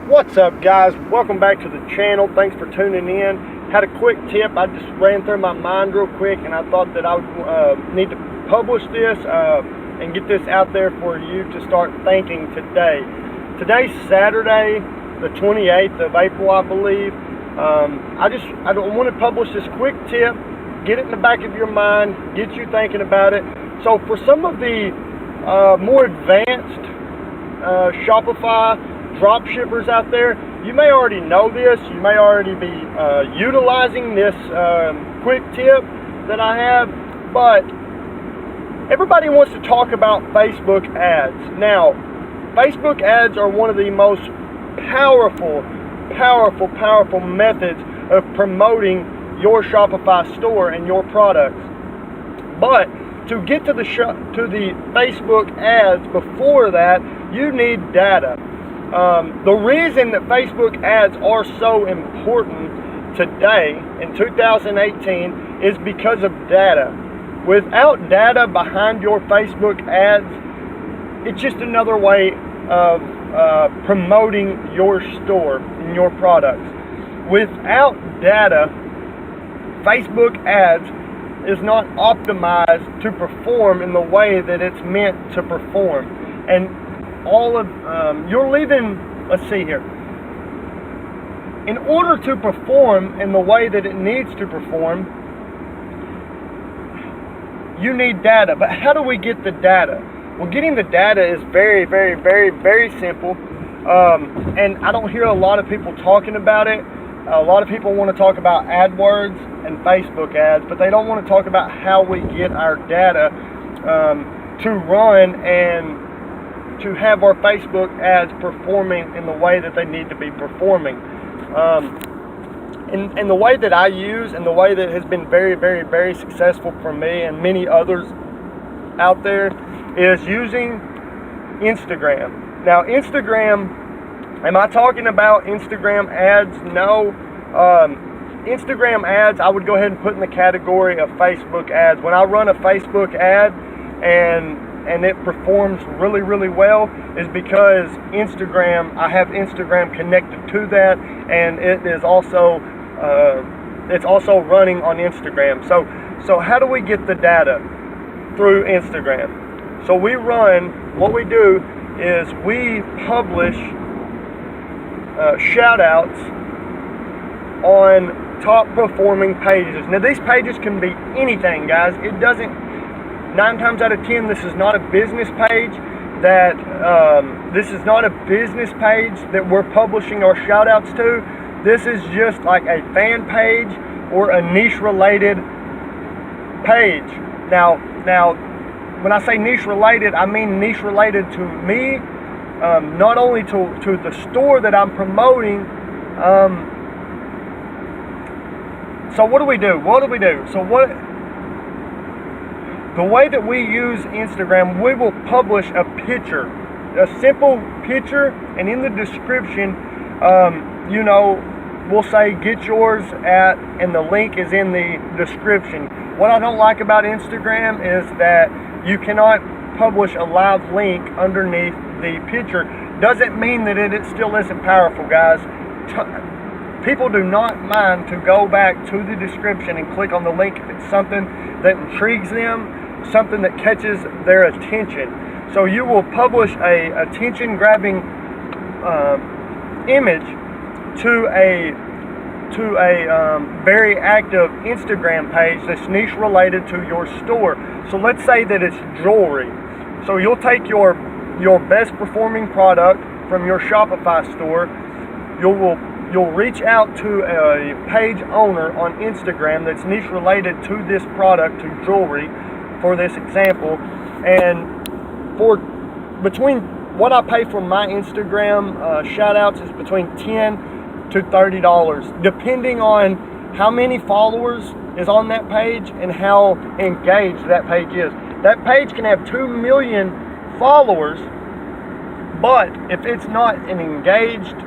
What's up, guys? Welcome back to the channel. Thanks for tuning in. Had a quick tip I just ran through my mind real quick, and I thought that I would need to publish this and get this out there for you to start thinking today. Today's Saturday, the 28th of April, I believe. I don't want to publish this quick tip, get it in the back of your mind, get you thinking about it. So for some of the more advanced Shopify dropshippers out there, you may already know this, you may already be utilizing this quick tip that I have, but everybody wants to talk about Facebook ads. Now, Facebook ads are one of the most powerful methods of promoting your Shopify store and your products. But to get to the Facebook ads before that, you need data. The reason that Facebook ads are so important today in 2018 is because of data. Without data behind your Facebook ads, it's just another way of promoting your store and your products. Without data, Facebook ads is not optimized to perform in the way that it's meant to perform. And you're leaving, let's see here. In order to perform in the way that it needs to perform, you need data. But how do we get the data? Well, getting the data is very simple. And I don't hear a lot of people talking about it. A lot of people want to talk about AdWords and Facebook ads, but they don't want to talk about how we get our data to run and to have our Facebook ads performing in the way that they need to be performing. And the way that I use, and the way that has been very successful for me and many others out there, is using Instagram. Now, Instagram, am I talking about Instagram ads? No. Instagram ads, I would go ahead and put in the category of Facebook ads. When I run a Facebook ad and it performs really well, is because I have Instagram connected to that, and it is also it's also running on Instagram. So how do we get the data? Through Instagram. So what we do is we publish shout outs on top performing pages. Now, these pages can be anything, guys. It doesn't, 9 times out of 10, this is not a business page that we're publishing our shout outs to. This is just like a fan page or a niche related page. Now, when I say niche related, I mean niche related to me, not only to the store that I'm promoting. So what do we do? The way that we use Instagram, we will publish a picture, a simple picture, and in the description, we'll say get yours at, and the link is in the description. What I don't like about Instagram is that you cannot publish a live link underneath the picture. Doesn't mean that it still isn't powerful, guys. People do not mind to go back to the description and click on the link if it's something that intrigues them, something that catches their attention. So you will publish a attention-grabbing image to a very active Instagram page that's niche related to your store. So let's say that it's jewelry. So you'll take your best performing product from your Shopify store. You'll reach out to a page owner on Instagram that's niche related to this product, to jewelry, for this example, and between what I pay for my Instagram shout outs is between $10 to $30, depending on how many followers is on that page and how engaged that page is. That page can have 2 million followers, but if it's not an engaged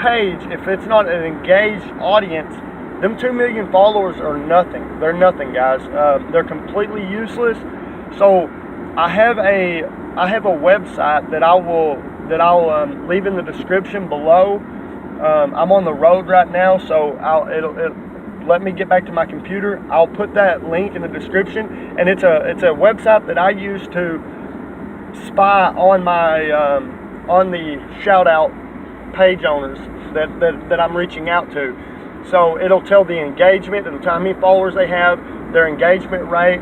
page, if it's not an engaged audience, them 2 million followers are nothing. They're nothing, guys. They're completely useless. So I have a website that I will that I'll leave in the description below. I'm on the road right now, so it'll let me get back to my computer. I'll put that link in the description, and it's a website that I use to spy on my on the shout out page owners that I'm reaching out to. So it'll tell the engagement, it'll tell how many followers they have, their engagement rate.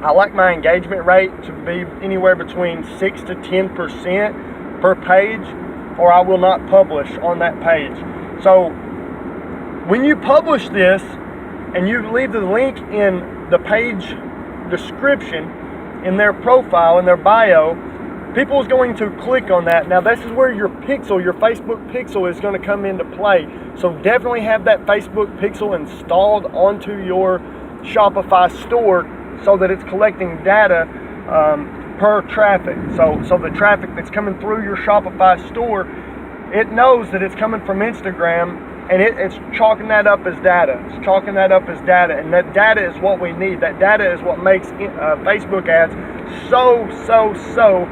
I like my engagement rate to be anywhere between 6 to 10% per page, or I will not publish on that page. So when you publish this and you leave the link in the page description, in their profile, in their bio, people is going to click on that. Now this is where your pixel, your Facebook pixel is going to come into play. So definitely have that Facebook pixel installed onto your Shopify store so that it's collecting data per traffic. So the traffic that's coming through your Shopify store, it knows that it's coming from Instagram, and it's chalking that up as data. It's chalking that up as data, and that data is what we need. That data is what makes Facebook ads so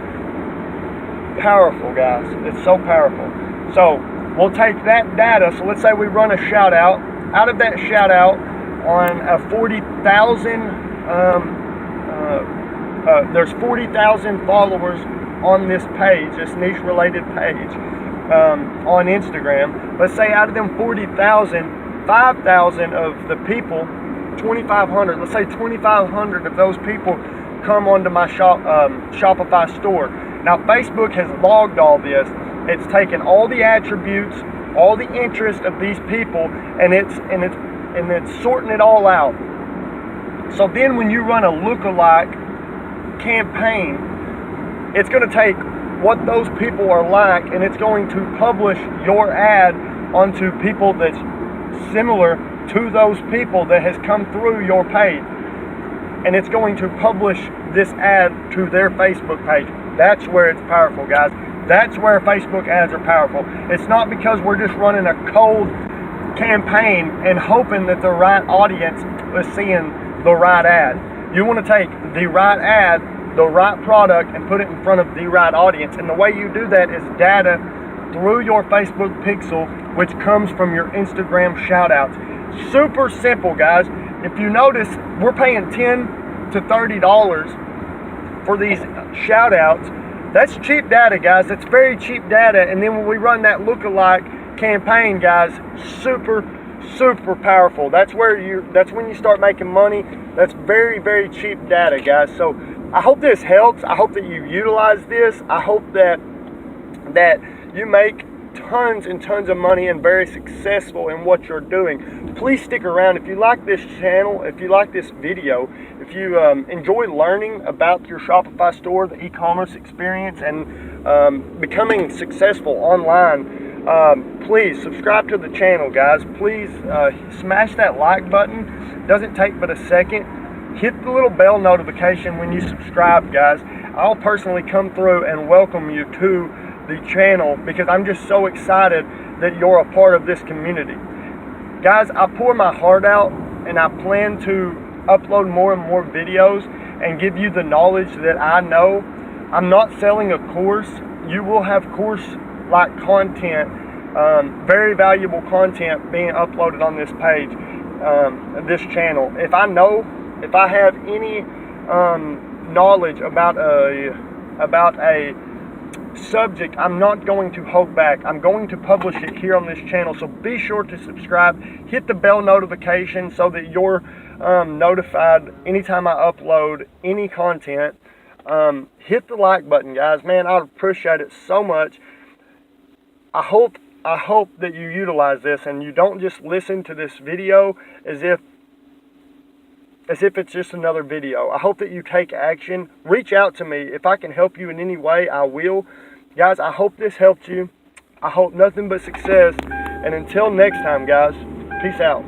powerful, guys. It's so powerful. So we'll take that data. So let's say we run a shout out. Out of that shout out on a 40,000, there's 40,000 followers on this page, this niche related page on Instagram. Let's say out of them 40,000, 5,000 of the people, 2,500, let's say 2,500 of those people come onto my Shopify store. Now Facebook has logged all this. It's taken all the attributes, all the interest of these people, and it's sorting it all out. So then when you run a lookalike campaign, it's going to take what those people are like, and it's going to publish your ad onto people that's similar to those people that has come through your page, and it's going to publish this ad to their Facebook page. That's where it's powerful, guys. That's where Facebook ads are powerful. It's not because we're just running a cold campaign and hoping that the right audience is seeing the right ad. You want to take the right ad, the right product, and put it in front of the right audience. And the way you do that is data through your Facebook pixel, which comes from your Instagram shoutouts. Super simple, guys. If you notice, we're paying $10 to $30 for these shoutouts. That's cheap data, guys. That's very cheap data. And then when we run that lookalike campaign, guys, super powerful. That's when you start making money. That's very cheap data, guys. So I hope this helps. I hope that you utilize this. I hope that you make tons and tons of money and very successful in what you're doing. Please stick around. If you like this channel, if you like this video, if you enjoy learning about your Shopify store, the e-commerce experience, and becoming successful online, please subscribe to the channel, guys. Please smash that like button. Doesn't take but a second. Hit the little bell notification when you subscribe, guys. I'll personally come through and welcome you to the channel because I'm just so excited that you're a part of this community. Guys, I pour my heart out, and I plan to upload more and more videos and give you the knowledge that I know. I'm not selling a course. You will have course-like content, very valuable content being uploaded on this page, this channel. If I have any knowledge about a subject, I'm not going to hold back. I'm going to publish it here on this channel. So be sure to subscribe, hit the bell notification so that you're notified anytime I upload any content. Hit the like button, guys. Man, I appreciate it so much. I hope that you utilize this and you don't just listen to this video as if it's just another video. I hope that you take action. Reach out to me. If I can help you in any way, I will. Guys, I hope this helped you. I hope nothing but success. And until next time, guys, peace out.